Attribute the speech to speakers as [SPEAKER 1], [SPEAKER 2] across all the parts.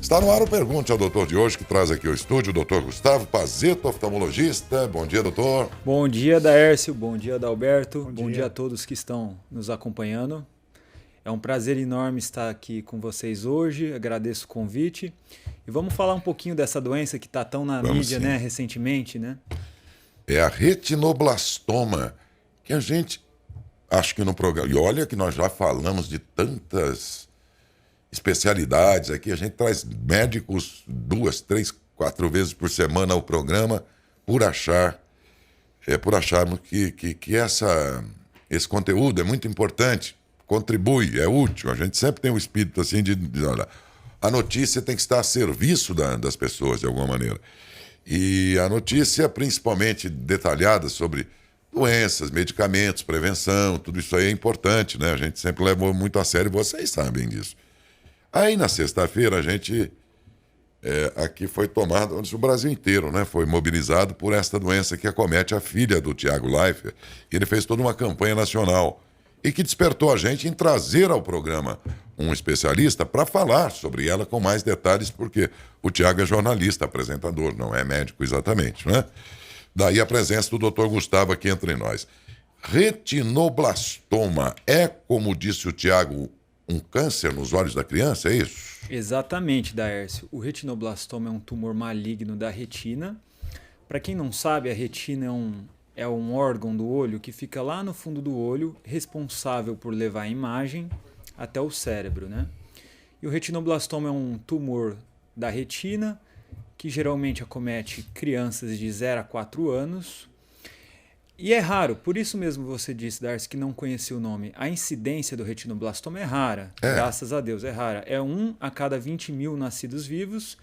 [SPEAKER 1] Está no ar o Pergunte ao Doutor de hoje, que traz aqui ao estúdio o doutor Gustavo Pazzetto, oftalmologista. Bom dia, doutor.
[SPEAKER 2] Bom dia, Daércio. Bom dia, Adalberto.
[SPEAKER 3] Bom dia
[SPEAKER 2] A todos que estão nos acompanhando. É um prazer enorme estar aqui com vocês hoje. Agradeço o convite. E vamos falar um pouquinho dessa doença que está tão na mídia, né, recentemente, né?
[SPEAKER 1] É a retinoblastoma, que a gente, acho que no programa... E olha que nós já falamos de tantas especialidades aqui. A gente traz médicos 2, 3, 4 vezes por semana ao programa por acharmos que esse conteúdo é muito importante, contribui, é útil. A gente sempre tem o espírito assim de olha, a notícia tem que estar a serviço das pessoas de alguma maneira. E a notícia, principalmente detalhada sobre doenças, medicamentos, prevenção, tudo isso aí é importante, né? A gente sempre levou muito a sério, vocês sabem disso. Aí na sexta-feira a gente aqui foi tomado, o Brasil inteiro, né, foi mobilizado por esta doença que acomete a filha do Tiago Leifert. Ele fez toda uma campanha nacional e que despertou a gente em trazer ao programa um especialista para falar sobre ela com mais detalhes, porque o Tiago é jornalista, apresentador, não é médico exatamente, né? Daí a presença do Dr. Gustavo aqui entre nós. Retinoblastoma é, como disse o Tiago, um câncer nos olhos da criança, é isso?
[SPEAKER 2] Exatamente, Daércio. O retinoblastoma é um tumor maligno da retina. Para quem não sabe, a retina é um órgão do olho que fica lá no fundo do olho, responsável por levar a imagem até o cérebro, né? E o retinoblastoma é um tumor da retina que geralmente acomete crianças de 0 a 4 anos. E é raro, por isso mesmo você disse, Darcy, que não conhecia o nome. A incidência do retinoblastoma é rara, graças a Deus, é rara. É 1 a cada 20 mil nascidos vivos.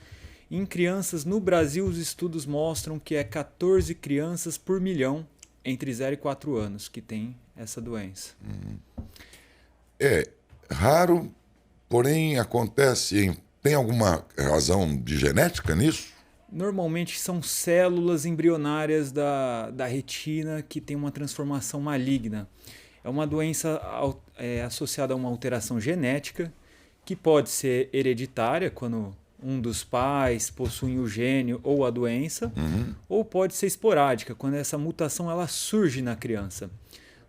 [SPEAKER 2] Em crianças, no Brasil, os estudos mostram que é 14 crianças por milhão entre 0 e 4 anos que tem essa doença.
[SPEAKER 1] É raro, porém acontece. Tem alguma razão de genética nisso?
[SPEAKER 2] Normalmente são células embrionárias da retina que tem uma transformação maligna. É uma doença associada a uma alteração genética que pode ser hereditária, quando um dos pais possui o gene ou a doença, ou pode ser esporádica, quando essa mutação ela surge na criança.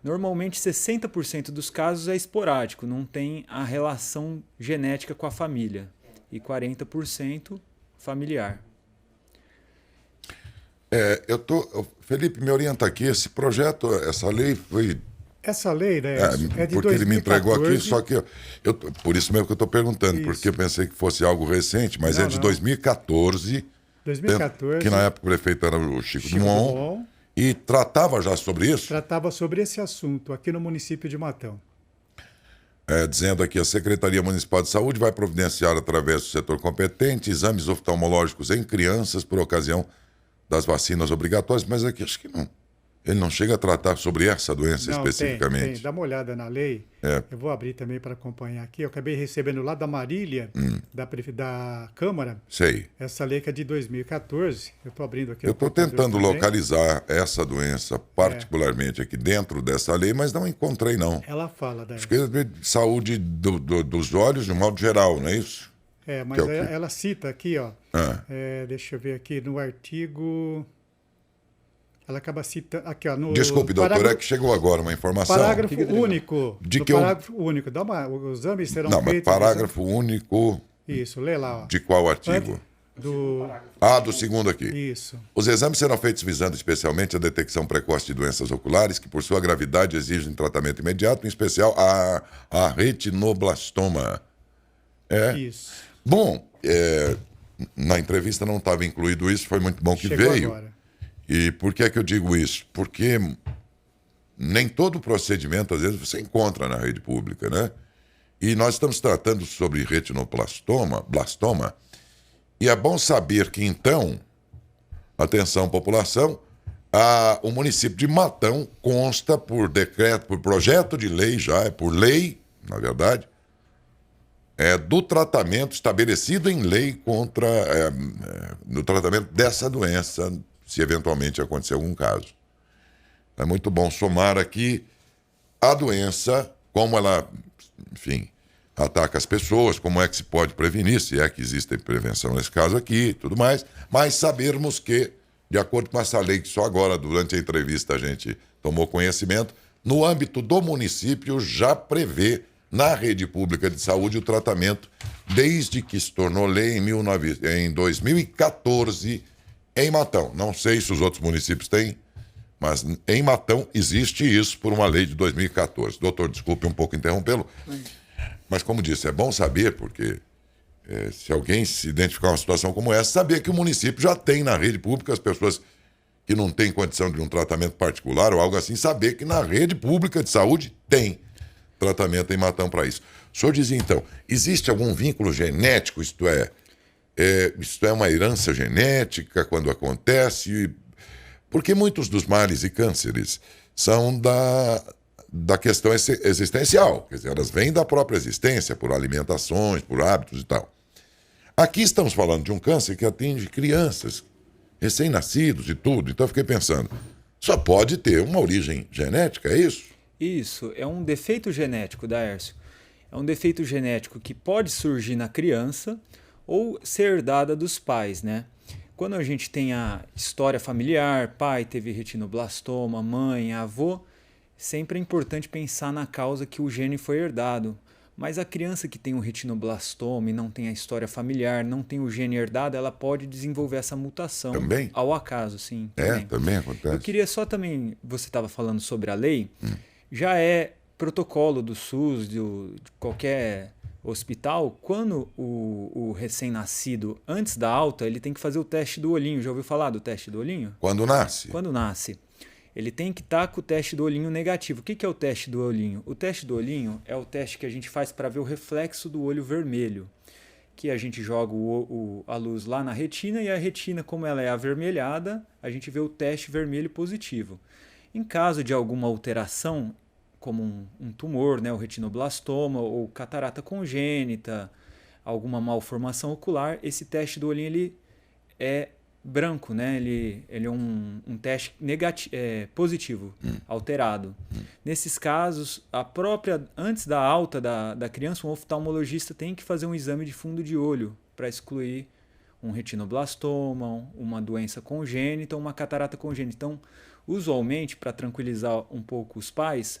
[SPEAKER 2] Normalmente 60% dos casos é esporádico, não tem a relação genética com a família, e 40% familiar.
[SPEAKER 1] Felipe, me orienta aqui, esse projeto, essa lei foi...
[SPEAKER 3] Essa lei, né, é de
[SPEAKER 1] porque
[SPEAKER 3] 2014.
[SPEAKER 1] Ele me entregou aqui, só que por isso mesmo que eu estou perguntando,
[SPEAKER 3] Isso.
[SPEAKER 1] porque eu pensei que fosse algo recente, mas
[SPEAKER 3] Não,
[SPEAKER 1] é de
[SPEAKER 3] não.
[SPEAKER 1] 2014,
[SPEAKER 3] 2014,
[SPEAKER 1] que na época o prefeito era o Chico
[SPEAKER 3] Chico
[SPEAKER 1] Dumont,
[SPEAKER 3] Dumont
[SPEAKER 1] e tratava já sobre isso,
[SPEAKER 3] tratava sobre esse assunto aqui no município de Matão.
[SPEAKER 1] dizendo aqui, a Secretaria Municipal de Saúde vai providenciar, através do setor competente, exames oftalmológicos em crianças por ocasião das vacinas obrigatórias, mas aqui acho que não. Ele não chega a tratar sobre essa doença
[SPEAKER 3] Não,
[SPEAKER 1] especificamente.
[SPEAKER 3] tem. Dá uma olhada na lei. Eu vou abrir também para acompanhar aqui. Eu acabei recebendo lá da Marília, da Câmara,
[SPEAKER 1] Sei.
[SPEAKER 3] essa lei que é de 2014. Eu estou abrindo aqui.
[SPEAKER 1] Eu
[SPEAKER 3] no
[SPEAKER 1] estou
[SPEAKER 3] computador
[SPEAKER 1] tentando
[SPEAKER 3] também.
[SPEAKER 1] localizar essa doença, particularmente aqui dentro dessa lei, mas não encontrei, não.
[SPEAKER 3] Ela fala da...
[SPEAKER 1] Acho que é de saúde dos olhos, de um modo geral, não é isso?
[SPEAKER 3] mas
[SPEAKER 1] que é o quê?
[SPEAKER 3] ela cita aqui, ó. Deixa eu ver aqui no artigo... Ela acaba citando... Aqui, ó, no
[SPEAKER 1] Desculpe, doutor,
[SPEAKER 3] parágrafo,
[SPEAKER 1] é que chegou agora uma informação.
[SPEAKER 3] Parágrafo único.
[SPEAKER 1] De
[SPEAKER 3] no
[SPEAKER 1] que
[SPEAKER 3] parágrafo único. Os exames serão
[SPEAKER 1] Não, mas
[SPEAKER 3] feitos...
[SPEAKER 1] parágrafo único
[SPEAKER 3] Isso, lê lá, ó.
[SPEAKER 1] de qual artigo? Do segundo aqui.
[SPEAKER 3] Isso.
[SPEAKER 1] Os exames serão feitos visando especialmente a detecção precoce de doenças oculares que, por sua gravidade, exigem tratamento imediato, em especial a retinoblastoma.
[SPEAKER 3] Isso.
[SPEAKER 1] Bom, na entrevista não estava incluído isso, foi muito bom que
[SPEAKER 3] Chegou
[SPEAKER 1] veio.
[SPEAKER 3] agora.
[SPEAKER 1] E por que é que eu digo isso? Porque nem todo procedimento, às vezes, você encontra na rede pública, né? E nós estamos tratando sobre retinoblastoma, e é bom saber que, então, atenção, população, o município de Matão consta por decreto, por projeto de lei já, é por lei, na verdade, do tratamento estabelecido em lei contra no tratamento dessa doença, se eventualmente acontecer algum caso. É muito bom somar aqui a doença, como ela, enfim, ataca as pessoas, como é que se pode prevenir, se é que existe prevenção nesse caso aqui, tudo mais, mas sabermos que, de acordo com essa lei que só agora, durante a entrevista, a gente tomou conhecimento, no âmbito do município já prevê na rede pública de saúde o tratamento, desde que se tornou lei em 2014 em Matão. Não sei se os outros municípios têm, mas em Matão existe isso por uma lei de 2014. Doutor, desculpe um pouco interrompê-lo, mas como disse, é bom saber, porque se alguém se identificar uma situação como essa, saber que o município já tem na rede pública as pessoas que não têm condição de um tratamento particular ou algo assim, saber que na rede pública de saúde tem tratamento em Matão para isso. O senhor dizia, então, existe algum vínculo genético, isto é uma herança genética quando acontece? Porque muitos dos males e cânceres são da questão existencial, quer dizer, elas vêm da própria existência, por alimentações, por hábitos e tal. Aqui estamos falando de um câncer que atinge crianças, recém-nascidos e tudo, então eu fiquei pensando, só pode ter uma origem genética, é isso?
[SPEAKER 2] Isso, é um defeito genético, Daércio. É um defeito genético que pode surgir na criança ou ser herdada dos pais, né? Quando a gente tem a história familiar, pai teve retinoblastoma, mãe, avô, sempre é importante pensar na causa que o gene foi herdado. Mas a criança que tem o retinoblastoma e não tem a história familiar, não tem o gene herdado, ela pode desenvolver essa mutação.
[SPEAKER 1] Também?
[SPEAKER 2] Ao acaso, sim.
[SPEAKER 1] Também acontece.
[SPEAKER 2] Eu queria só também, você estava falando sobre a lei, já é protocolo do SUS, de qualquer hospital, quando o recém-nascido, antes da alta, ele tem que fazer o teste do olhinho. Já ouviu falar do teste do olhinho?
[SPEAKER 1] Quando nasce?
[SPEAKER 2] Quando nasce. Ele tem que estar com o teste do olhinho negativo. O que é o teste do olhinho? O teste do olhinho é o teste que a gente faz para ver o reflexo do olho vermelho. Que a gente joga a luz lá na retina e a retina, como ela é avermelhada, a gente vê o teste vermelho positivo. Em caso de alguma alteração, como um tumor, né, o retinoblastoma ou catarata congênita, alguma malformação ocular, esse teste do olhinho ele é branco, né? Ele é um teste positivo, alterado. Nesses casos, antes da alta da criança, um oftalmologista tem que fazer um exame de fundo de olho para excluir um retinoblastoma, uma doença congênita, uma catarata congênita. Então, usualmente, para tranquilizar um pouco os pais,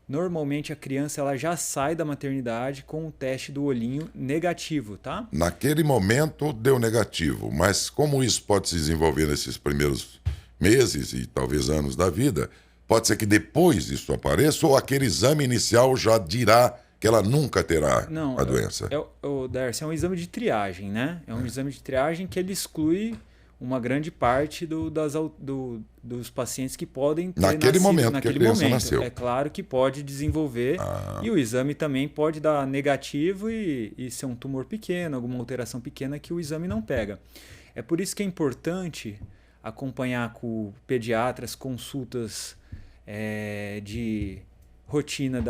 [SPEAKER 2] normalmente a criança ela já sai da maternidade com o teste do olhinho negativo, tá?
[SPEAKER 1] Naquele momento deu negativo, mas como isso pode se desenvolver nesses primeiros meses e talvez anos da vida, pode ser que depois isso apareça ou aquele exame inicial já dirá que ela nunca terá a doença?
[SPEAKER 2] Darcy, é um exame de triagem, né? É um exame de triagem que ele exclui uma grande parte dos pacientes que podem ter
[SPEAKER 1] naquele
[SPEAKER 2] nascido
[SPEAKER 1] momento
[SPEAKER 2] naquele
[SPEAKER 1] que a criança
[SPEAKER 2] momento.
[SPEAKER 1] nasceu.
[SPEAKER 2] É claro que pode desenvolver e o exame também pode dar negativo e ser um tumor pequeno, alguma alteração pequena que o exame não pega. É por isso que é importante acompanhar com pediatras consultas de rotina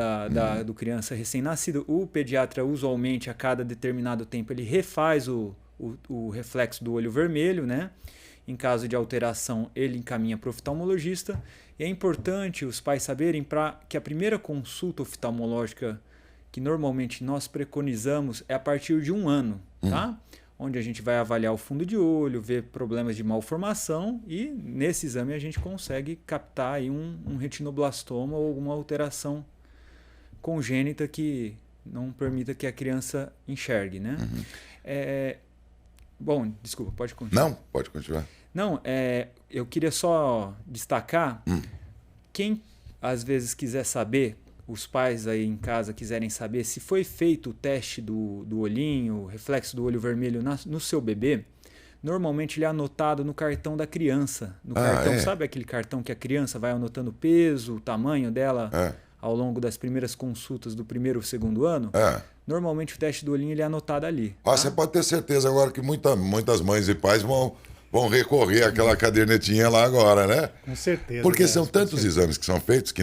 [SPEAKER 2] do criança recém-nascido. O pediatra, usualmente, a cada determinado tempo, ele refaz o reflexo do olho vermelho, né? Em caso de alteração, ele encaminha para o oftalmologista. E é importante os pais saberem que a primeira consulta oftalmológica que normalmente nós preconizamos é a partir de 1 ano, tá? Onde a gente vai avaliar o fundo de olho, ver problemas de malformação e nesse exame a gente consegue captar aí um retinoblastoma ou alguma alteração congênita que não permita que a criança enxergue, né? Bom, desculpa, pode continuar.
[SPEAKER 1] Não, pode continuar.
[SPEAKER 2] Não, eu queria só destacar, quem às vezes quiser saber, os pais aí em casa quiserem saber se foi feito o teste do olhinho, o reflexo do olho vermelho no seu bebê, normalmente ele é anotado no cartão da criança. No cartão, sabe aquele cartão que a criança vai anotando o peso, o tamanho dela ao longo das primeiras consultas do 1º ou 2º ano? Normalmente o teste do olhinho ele é anotado ali. Tá?
[SPEAKER 1] Você pode ter certeza agora que muitas mães e pais vão recorrer àquela cadernetinha lá agora, né?
[SPEAKER 3] Com certeza.
[SPEAKER 1] Porque são tantos exames que são feitos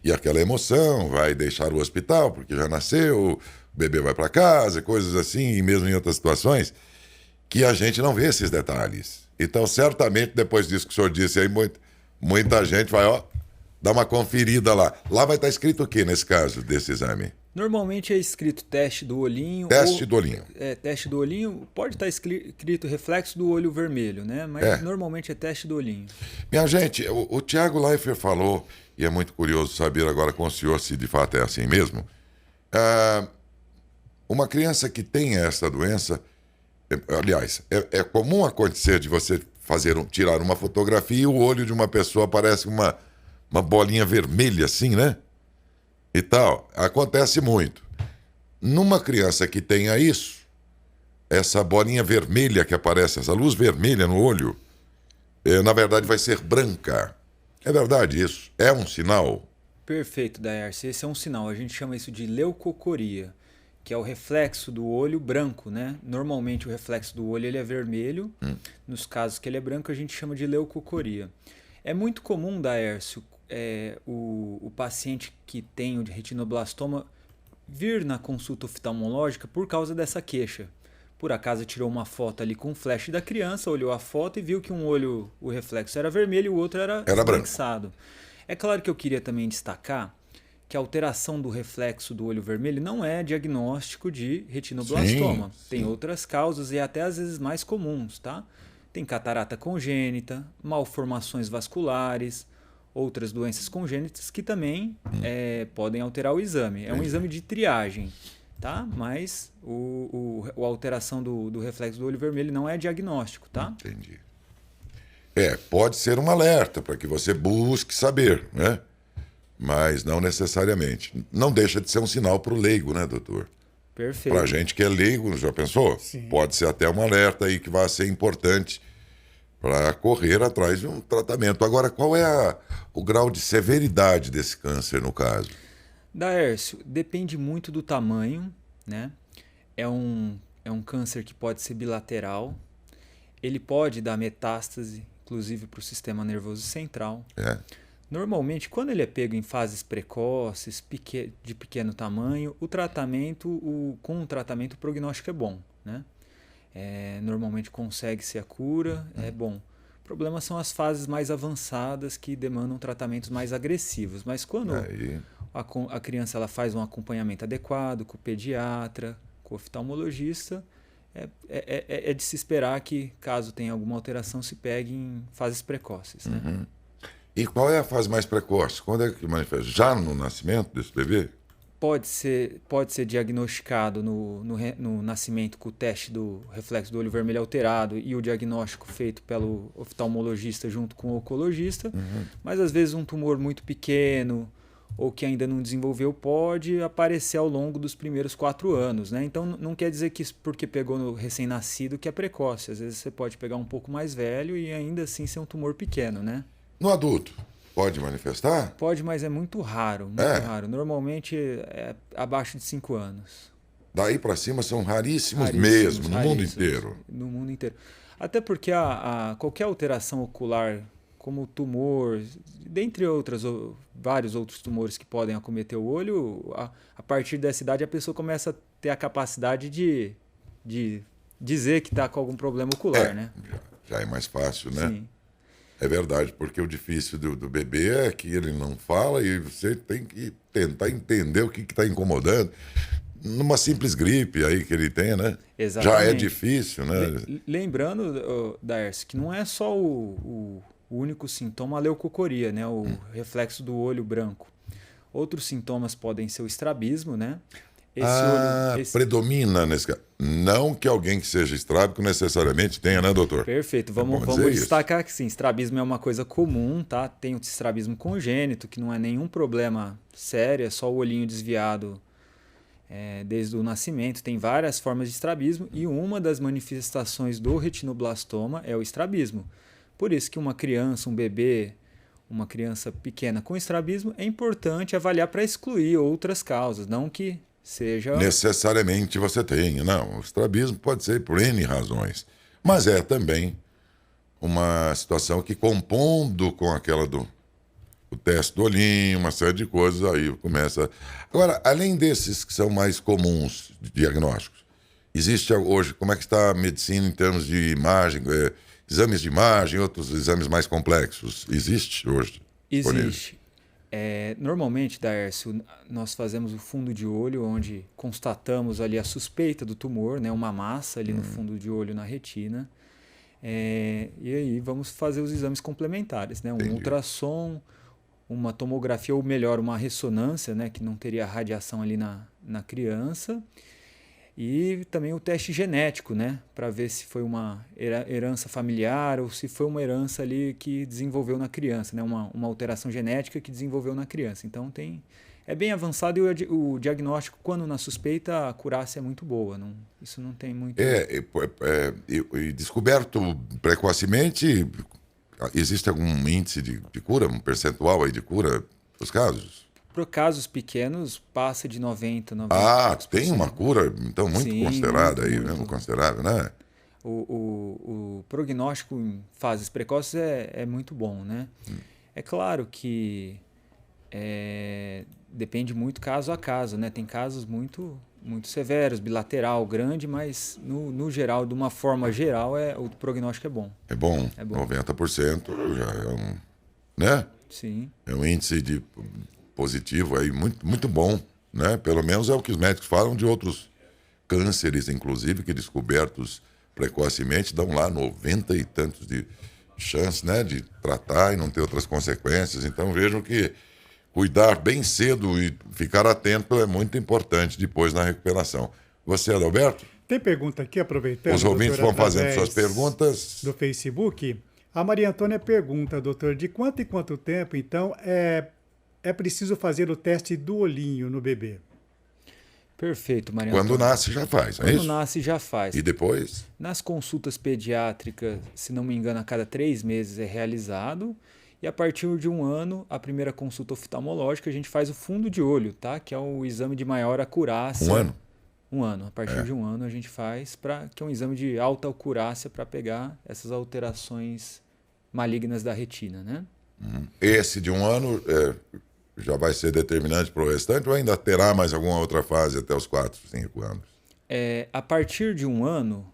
[SPEAKER 1] e aquela emoção vai deixar o hospital porque já nasceu, o bebê vai para casa, coisas assim, e mesmo em outras situações, que a gente não vê esses detalhes. Então, certamente, depois disso que o senhor disse aí, muita gente vai, dar uma conferida lá. Lá vai estar escrito o que nesse caso desse exame?
[SPEAKER 2] Normalmente é escrito teste do olhinho.
[SPEAKER 1] Teste do olhinho.
[SPEAKER 2] Teste do olhinho. Pode estar escrito reflexo do olho vermelho, né? Mas normalmente é teste do olhinho.
[SPEAKER 1] Minha gente, o Tiago Leifert falou, e é muito curioso saber agora com o senhor se de fato é assim mesmo. Uma criança que tem essa doença, aliás, é comum acontecer de você tirar uma fotografia e o olho de uma pessoa parece uma bolinha vermelha assim, né? E tal. Acontece muito. Numa criança que tenha isso, essa bolinha vermelha que aparece, essa luz vermelha no olho, na verdade vai ser branca. É verdade isso? É um sinal?
[SPEAKER 2] Perfeito, Daércio. Esse é um sinal. A gente chama isso de leucocoria, que é o reflexo do olho branco, né? Normalmente o reflexo do olho ele é vermelho. Nos casos que ele é branco, a gente chama de leucocoria. É muito comum, Daércio, o paciente que tem o retinoblastoma vir na consulta oftalmológica por causa dessa queixa. Por acaso tirou uma foto ali com o flash da criança, olhou a foto e viu que um olho, o reflexo era vermelho e o outro era esbranquiçado. É claro que eu queria também destacar que a alteração do reflexo do olho vermelho não é diagnóstico de retinoblastoma.
[SPEAKER 1] Sim.
[SPEAKER 2] Tem outras causas e até às vezes mais comuns, tá? Tem catarata congênita, malformações vasculares, outras doenças congênitas que também podem alterar o exame. É um exame de triagem, tá? Mas a alteração do reflexo do olho vermelho não é diagnóstico, tá?
[SPEAKER 1] Entendi. Pode ser um alerta para que você busque saber, né? Mas não necessariamente. Não deixa de ser um sinal para o leigo, né, doutor?
[SPEAKER 2] Perfeito.
[SPEAKER 1] Para a gente que é leigo, já pensou?
[SPEAKER 3] Sim.
[SPEAKER 1] Pode ser até um alerta aí que vai ser importante para correr atrás de um tratamento. Agora, qual é o grau de severidade desse câncer, no caso?
[SPEAKER 2] Daércio, depende muito do tamanho, né? É um câncer que pode ser bilateral. Ele pode dar metástase, inclusive para o sistema nervoso central. Normalmente, quando ele é pego em fases precoces, de pequeno tamanho, com o tratamento o prognóstico é bom, né? Normalmente consegue-se a cura, é bom. O problema são as fases mais avançadas que demandam tratamentos mais agressivos. Mas quando a criança ela faz um acompanhamento adequado com o pediatra, com o oftalmologista, é de se esperar que, caso tenha alguma alteração, se pegue em fases precoces, né?
[SPEAKER 1] E qual é a fase mais precoce? Quando é que manifesta? Já no nascimento desse bebê?
[SPEAKER 2] Pode ser diagnosticado no nascimento com o teste do reflexo do olho vermelho alterado e o diagnóstico feito pelo oftalmologista junto com o oncologista, mas às vezes um tumor muito pequeno ou que ainda não desenvolveu pode aparecer ao longo dos primeiros 4 anos, né? Então não quer dizer que porque pegou no recém-nascido que é precoce. Às vezes você pode pegar um pouco mais velho e ainda assim ser um tumor pequeno, né?
[SPEAKER 1] No adulto, pode manifestar?
[SPEAKER 2] Pode, mas é muito raro, muito raro. Normalmente é abaixo de 5 anos.
[SPEAKER 1] Daí para cima são raríssimos mesmo, no mundo inteiro.
[SPEAKER 2] No mundo inteiro. Até porque qualquer alteração ocular, como tumor, dentre vários outros tumores que podem acometer o olho, a partir dessa idade a pessoa começa a ter a capacidade de dizer que está com algum problema ocular, né?
[SPEAKER 1] Já é mais fácil, né?
[SPEAKER 2] Sim.
[SPEAKER 1] É verdade, porque o difícil do bebê é que ele não fala e você tem que tentar entender o que está incomodando. Numa simples gripe aí que ele tem, né?
[SPEAKER 2] Exatamente.
[SPEAKER 1] Já é difícil, né?
[SPEAKER 2] Lembrando, Daércio, que não é só o único sintoma a leucocoria, né? O reflexo do olho branco. Outros sintomas podem ser o estrabismo, né?
[SPEAKER 1] Predomina nesse caso. Não que alguém que seja estrábico necessariamente tenha, né, doutor?
[SPEAKER 2] Perfeito. Vamos destacar que sim, estrabismo é uma coisa comum, tá? Tem o estrabismo congênito, que não é nenhum problema sério, é só o olhinho desviado desde o nascimento. Tem várias formas de estrabismo e uma das manifestações do retinoblastoma é o estrabismo. Por isso que uma criança, um bebê, uma criança pequena com estrabismo, é importante avaliar para excluir outras causas, não que seja...
[SPEAKER 1] Necessariamente você tem. Não, o estrabismo pode ser por N razões. Mas é também uma situação que, compondo com aquela o teste do olhinho, uma série de coisas, aí começa... Agora, além desses que são mais comuns de diagnósticos, existe hoje, como é que está a medicina em termos de imagem, exames de imagem, outros exames mais complexos? Existe hoje?
[SPEAKER 2] Existe. Normalmente, Daércio, nós fazemos o fundo de olho, onde constatamos ali a suspeita do tumor, né, uma massa ali no fundo de olho na retina. E aí vamos fazer os exames complementares, né, um ultrassom, uma tomografia, ou melhor, uma ressonância, né, que não teria radiação ali na criança. E também o teste genético, né, para ver se foi uma herança familiar ou se foi uma herança ali que desenvolveu na criança, né, uma alteração genética que desenvolveu na criança. Então é bem avançado e o diagnóstico, quando na suspeita, a acurácia é muito boa. Isso não tem muito...
[SPEAKER 1] E descoberto precocemente, existe algum índice de cura, um percentual aí de cura dos casos?
[SPEAKER 2] Para casos pequenos, passa de 90%.
[SPEAKER 1] Tem uma cura, então, muito considerada aí, mesmo considerável, né?
[SPEAKER 2] O prognóstico em fases precoces é muito bom, né? É claro que depende muito caso a caso, né? Tem casos muito severos, bilateral, grande, mas no geral, de uma forma geral, o prognóstico é bom.
[SPEAKER 1] É bom. 90% já é um... né?
[SPEAKER 2] Sim.
[SPEAKER 1] É um índice de positivo aí muito, muito bom, né? Pelo menos é o que os médicos falam de outros cânceres, inclusive, que descobertos precocemente dão lá 90 e tantos de chance, né, de tratar e não ter outras consequências. Então vejam que cuidar bem cedo e ficar atento é muito importante depois na recuperação. Você, Adalberto?
[SPEAKER 3] Tem pergunta aqui, aproveitando.
[SPEAKER 1] Os ouvintes vão fazendo suas perguntas.
[SPEAKER 3] Do Facebook. A Maria Antônia pergunta, doutor, de quanto em quanto tempo, então, é preciso fazer o teste do olhinho no bebê?
[SPEAKER 2] Perfeito, Maria
[SPEAKER 1] Quando
[SPEAKER 2] Antônia.
[SPEAKER 1] nasce já faz, é
[SPEAKER 2] Quando
[SPEAKER 1] isso?
[SPEAKER 2] nasce já faz.
[SPEAKER 1] E depois?
[SPEAKER 2] Nas consultas pediátricas, se não me engano, a cada 3 meses é realizado. E a partir de 1 ano, a primeira consulta oftalmológica, a gente faz o fundo de olho, tá? Que é o exame de maior acurácia.
[SPEAKER 1] 1 ano?
[SPEAKER 2] 1 ano. A partir de 1 ano a gente faz, que é um exame de alta acurácia para pegar essas alterações malignas da retina, né?
[SPEAKER 1] Esse de 1 ano já vai ser determinante para o restante ou ainda terá mais alguma outra fase até os 4, 5 anos?
[SPEAKER 2] A partir de 1 ano,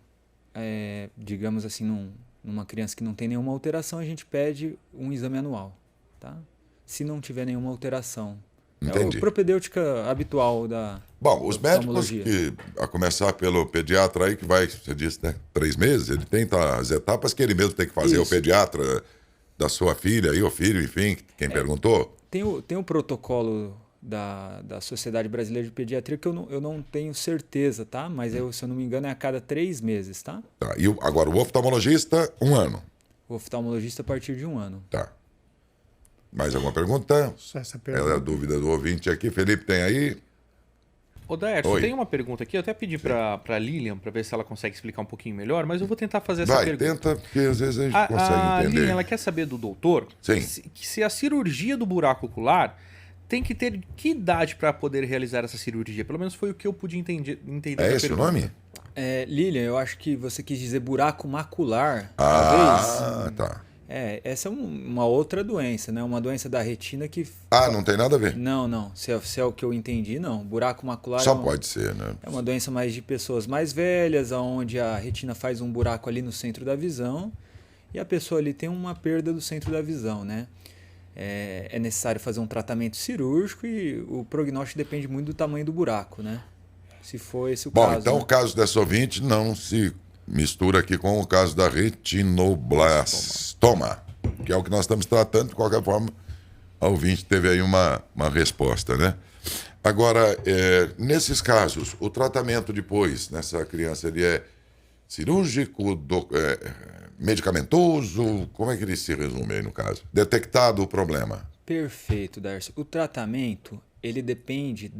[SPEAKER 2] digamos assim, numa criança que não tem nenhuma alteração, a gente pede um exame anual, tá? Se não tiver nenhuma alteração.
[SPEAKER 1] Entendi.
[SPEAKER 2] É a propedêutica habitual da
[SPEAKER 1] Bom, os médicos,
[SPEAKER 2] oftalmologia.
[SPEAKER 1] a começar pelo pediatra aí, que vai, você disse, né, 3 meses, ele tem as etapas que ele mesmo tem que fazer,
[SPEAKER 2] Isso.
[SPEAKER 1] o pediatra da sua filha aí, o filho, enfim, quem perguntou.
[SPEAKER 2] Tem o protocolo da Sociedade Brasileira de Pediatria que eu não tenho certeza, tá? Mas se eu não me engano, é a cada 3 meses, tá?
[SPEAKER 1] Tá. E agora, o oftalmologista, 1 ano.
[SPEAKER 2] O oftalmologista a partir de 1 ano.
[SPEAKER 1] Tá. Mais alguma pergunta?
[SPEAKER 3] Só essa
[SPEAKER 1] É
[SPEAKER 3] pergunta.
[SPEAKER 1] a dúvida do ouvinte aqui. Felipe, tem aí?
[SPEAKER 4] Ô, Daércio,
[SPEAKER 1] Oi.
[SPEAKER 4] tem uma pergunta aqui. Eu até pedi pra Lilian para ver se ela consegue explicar um pouquinho melhor, mas eu vou tentar fazer essa pergunta.
[SPEAKER 1] Tenta, porque às vezes a gente consegue
[SPEAKER 4] A
[SPEAKER 1] entender.
[SPEAKER 4] Lilian, ela quer saber do doutor
[SPEAKER 1] Sim.
[SPEAKER 4] se a cirurgia do buraco ocular tem que ter que idade para poder realizar essa cirurgia. Pelo menos foi o que eu pude entender
[SPEAKER 1] É
[SPEAKER 4] da
[SPEAKER 1] esse o
[SPEAKER 4] pergunta.
[SPEAKER 1] nome?
[SPEAKER 2] Lilian, eu acho que você quis dizer buraco macular, talvez.
[SPEAKER 1] Tá.
[SPEAKER 2] Essa é uma outra doença, né? Uma doença da retina que...
[SPEAKER 1] Não tem nada a ver.
[SPEAKER 2] Não. Se é o que eu entendi, não. Buraco macular
[SPEAKER 1] Só pode ser, né?
[SPEAKER 2] é uma doença mais de pessoas mais velhas, onde a retina faz um buraco ali no centro da visão e a pessoa ali tem uma perda do centro da visão, né? É necessário fazer um tratamento cirúrgico e o prognóstico depende muito do tamanho do buraco, né? Se for esse o
[SPEAKER 1] Bom,
[SPEAKER 2] caso.
[SPEAKER 1] então
[SPEAKER 2] né?
[SPEAKER 1] o caso dessa ouvinte não se mistura aqui com o caso da retinoblastoma, que é o que nós estamos tratando. De qualquer forma, a ouvinte teve aí uma resposta, né? Agora, nesses casos, o tratamento depois, nessa criança, ele é cirúrgico, medicamentoso? Como é que ele se resume aí no caso? Detectado o problema.
[SPEAKER 2] Perfeito, Darcy. O tratamento, ele depende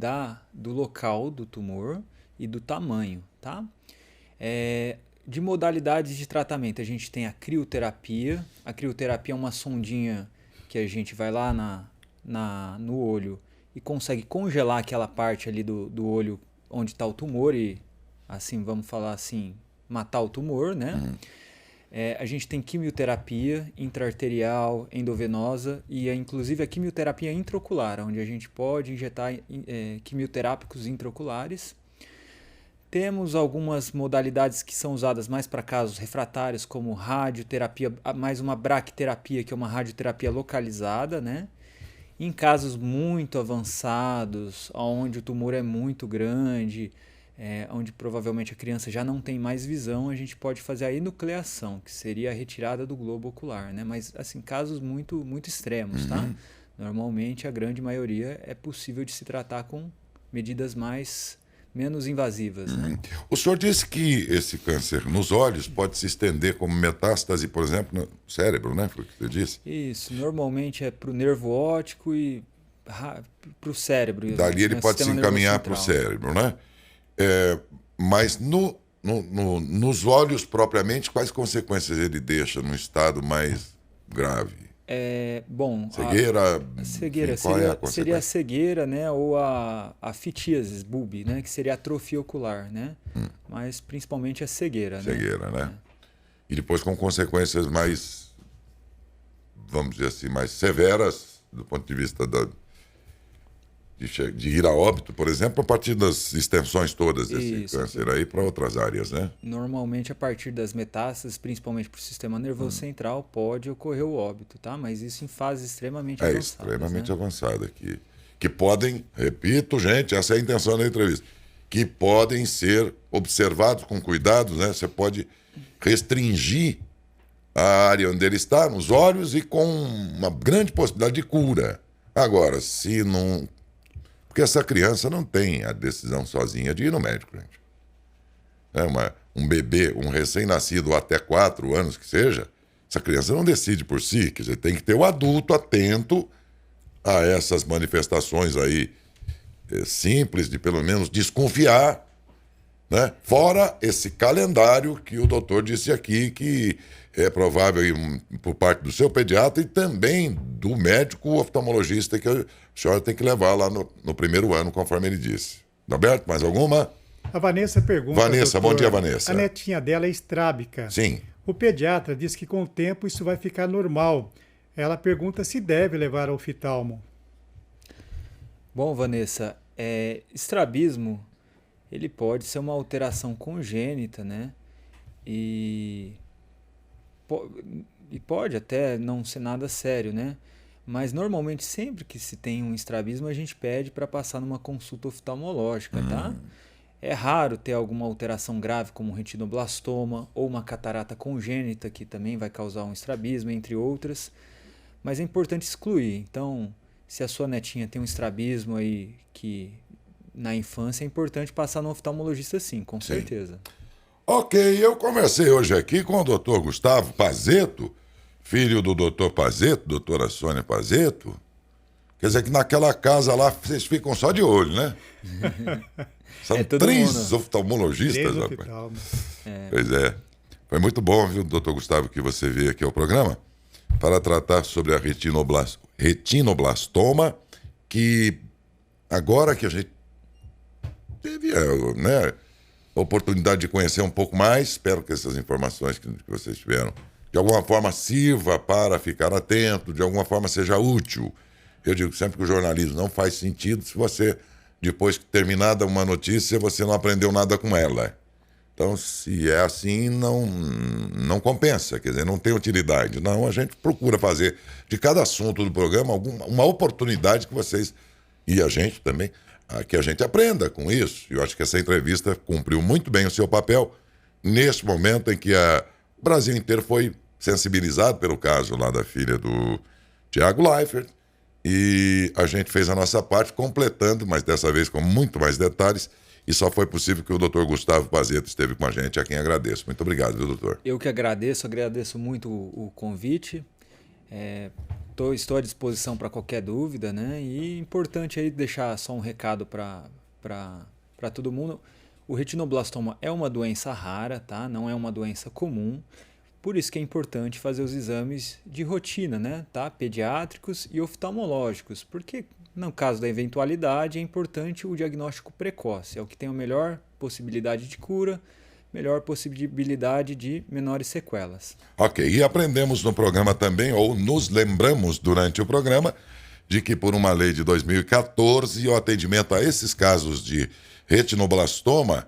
[SPEAKER 2] do local do tumor e do tamanho, tá? De modalidades de tratamento, a gente tem a crioterapia. A crioterapia é uma sondinha que a gente vai lá no olho e consegue congelar aquela parte ali do olho onde está o tumor e, assim, vamos falar assim, matar o tumor, né? A gente tem quimioterapia intraarterial, endovenosa e inclusive a quimioterapia intraocular, onde a gente pode injetar quimioterápicos intraoculares. Temos algumas modalidades que são usadas mais para casos refratários, como radioterapia, mais uma braquiterapia, que é uma radioterapia localizada, né? Em casos muito avançados, onde o tumor é muito grande, onde provavelmente a criança já não tem mais visão, a gente pode fazer a enucleação, que seria a retirada do globo ocular, né? Mas, assim, casos muito, muito extremos, tá? Normalmente, a grande maioria é possível de se tratar com medidas menos invasivas, né?
[SPEAKER 1] O senhor disse que esse câncer nos olhos pode se estender como metástase, por exemplo, no cérebro, né? Foi o que você disse?
[SPEAKER 2] Isso, normalmente é para o nervo óptico e para o cérebro.
[SPEAKER 1] Dali ele
[SPEAKER 2] né?
[SPEAKER 1] pode se
[SPEAKER 2] Sistema
[SPEAKER 1] encaminhar para o
[SPEAKER 2] nervoso central.
[SPEAKER 1] cérebro, né? Mas nos olhos propriamente, quais consequências ele deixa no estado mais grave?
[SPEAKER 2] Bom,
[SPEAKER 1] Cegueira?
[SPEAKER 2] a cegueira
[SPEAKER 1] Enfim, qual é a
[SPEAKER 2] seria a
[SPEAKER 1] consequência?
[SPEAKER 2] cegueira, né? Ou a fitíase bulbi, né? Que seria a atrofia ocular, né? Mas principalmente a cegueira, né?
[SPEAKER 1] Cegueira, né? E depois com consequências mais, vamos dizer assim, mais severas do ponto de vista de ir a óbito, por exemplo, a partir das extensões todas desse
[SPEAKER 2] Isso.
[SPEAKER 1] câncer aí para outras áreas, né?
[SPEAKER 2] Normalmente, a partir das metástases, principalmente para o sistema nervoso central, pode ocorrer o óbito, tá? Mas isso em fases extremamente
[SPEAKER 1] É
[SPEAKER 2] avançadas.
[SPEAKER 1] extremamente
[SPEAKER 2] né?
[SPEAKER 1] avançada aqui. Que podem, repito, gente, essa é a intenção da entrevista, que podem ser observados com cuidado, né? Você pode restringir a área onde ele está, nos olhos, e com uma grande possibilidade de cura. Agora, se não... Porque essa criança não tem a decisão sozinha de ir no médico, gente. Um bebê, um recém-nascido até 4 anos que seja, essa criança não decide por si. Quer dizer, tem que ter o adulto atento a essas manifestações aí simples, de pelo menos desconfiar, né? Fora esse calendário que o doutor disse aqui, que é provável aí, por parte do seu pediatra e também do médico oftalmologista que a senhora tem que levar lá no primeiro ano, conforme ele disse. Roberto, mais alguma?
[SPEAKER 3] A Vanessa pergunta...
[SPEAKER 1] Vanessa,
[SPEAKER 3] doutor,
[SPEAKER 1] bom dia, Vanessa.
[SPEAKER 3] A netinha dela é estrábica.
[SPEAKER 1] Sim.
[SPEAKER 3] O pediatra diz que com o tempo isso vai ficar normal. Ela pergunta se deve levar ao oftalmo.
[SPEAKER 2] Bom, Vanessa, estrabismo, ele pode ser uma alteração congênita, né? E pode até não ser nada sério, né? Mas normalmente sempre que se tem um estrabismo a gente pede para passar numa consulta oftalmológica, tá? É raro ter alguma alteração grave como um retinoblastoma ou uma catarata congênita que também vai causar um estrabismo, entre outras. Mas é importante excluir. Então, se a sua netinha tem um estrabismo aí que na infância é importante passar no oftalmologista sim, com certeza.
[SPEAKER 1] Ok, eu conversei hoje aqui com o doutor Gustavo Pazeto, filho do doutor Pazeto, doutora Sônia Pazeto. Quer dizer que naquela casa lá vocês ficam só de olho, né? São
[SPEAKER 2] todo
[SPEAKER 1] 3
[SPEAKER 2] mundo.
[SPEAKER 1] oftalmologistas.
[SPEAKER 3] Desde o
[SPEAKER 1] Rapaz.
[SPEAKER 3] oftalmo.
[SPEAKER 1] Pois é. Foi muito bom, viu, doutor Gustavo, que você veio aqui ao programa para tratar sobre a retinoblastoma, que agora que a gente teve a oportunidade de conhecer um pouco mais, espero que essas informações que vocês tiveram de alguma forma sirva para ficar atento, de alguma forma seja útil. Eu digo sempre que o jornalismo não faz sentido se você, depois que terminada uma notícia, você não aprendeu nada com ela. Então, se é assim, não compensa, quer dizer, não tem utilidade. Não, a gente procura fazer de cada assunto do programa uma oportunidade que vocês, e a gente também, que a gente aprenda com isso. Eu acho que essa entrevista cumpriu muito bem o seu papel neste momento em que o Brasil inteiro foi sensibilizado pelo caso lá da filha do Tiago Leifert, e a gente fez a nossa parte completando, mas dessa vez com muito mais detalhes, e só foi possível que o doutor Gustavo Pazeto esteve com a gente, a quem agradeço. Muito obrigado, viu, doutor?
[SPEAKER 2] Eu que agradeço muito o convite. Estou à disposição para qualquer dúvida, né? E importante aí deixar só um recado para todo mundo. O retinoblastoma é uma doença rara, tá? Não é uma doença comum. Por isso que é importante fazer os exames de rotina, né? Tá? Pediátricos e oftalmológicos, porque no caso da eventualidade é importante o diagnóstico precoce, é o que tem a melhor possibilidade de cura, melhor possibilidade de menores sequelas.
[SPEAKER 1] Ok, e aprendemos no programa também, ou nos lembramos durante o programa, de que por uma lei de 2014 o atendimento a esses casos de retinoblastoma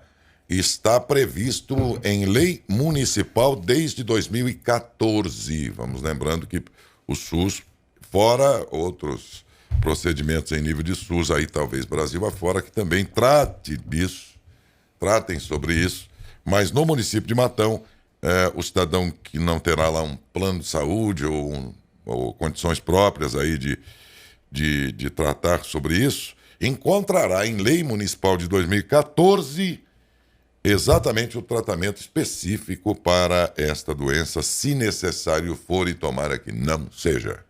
[SPEAKER 1] está previsto em lei municipal desde 2014. Vamos lembrando que o SUS, fora outros procedimentos em nível de SUS, aí talvez Brasil afora, que também tratem sobre isso. Mas no município de Matão, o cidadão que não terá lá um plano de saúde ou condições próprias aí de tratar sobre isso, encontrará em lei municipal de 2014 exatamente o tratamento específico para esta doença, se necessário for, e tomara que não seja.